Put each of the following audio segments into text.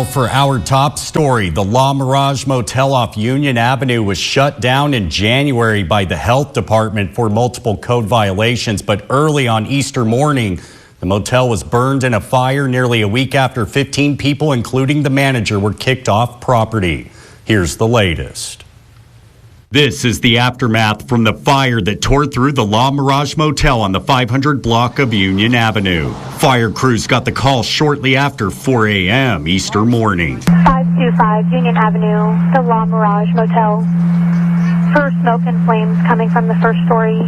For our top story, the Mirage Motel off Union Avenue was shut down in January by the health department for multiple code violations. But early on Easter morning, the motel was burned in a fire nearly a week after 15 people, including the manager, were kicked off property. Here's the latest. This is the aftermath from the fire that tore through the Mirage Motel on the 500 block of Union Avenue. Fire crews got the call shortly after 4 a.m. Easter morning. 525 Union Avenue, the Mirage Motel. First smoke and flames coming from the first story.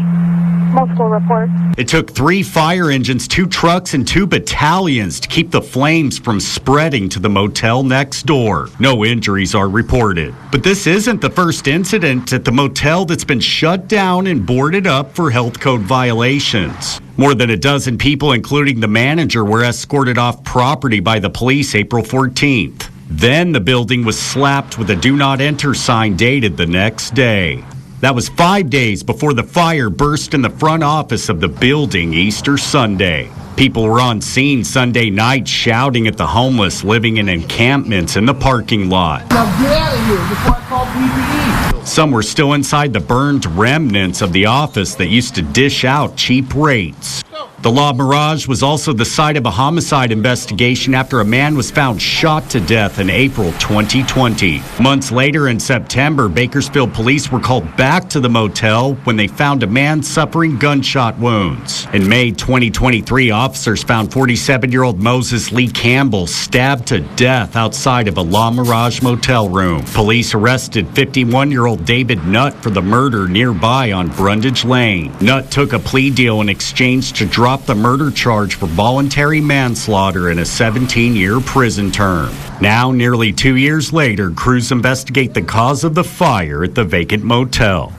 Multiple reports. It took 3 fire engines, 2 trucks, and 2 battalions to keep the flames from spreading to the motel next door. No injuries are reported. But this isn't the first incident at the motel that's been shut down and boarded up for health code violations. More than a dozen people, including the manager, were escorted off property by the police April 14th. Then the building was slapped with a do not enter sign dated the next day. That was 5 days before the fire burst in the front office of the building Easter Sunday. People were on scene Sunday night shouting at the homeless living in encampments in the parking lot. Now get out of here before I call PPE. Some were still inside the burned remnants of the office that used to dish out cheap rates. The Mirage was also the site of a homicide investigation after a man was found shot to death in April 2020. Months later in September, Bakersfield police were called back to the motel when they found a man suffering gunshot wounds. In May 2023, officers found 47-year-old Moses Lee Campbell stabbed to death outside of a Mirage motel room. Police arrested 51-year-old David Nutt for the murder nearby on Brundage Lane. Nutt took a plea deal in exchange to drop the murder charge for voluntary manslaughter and a 17-year prison term. Now, nearly 2 years later, crews investigate the cause of the fire at the vacant motel.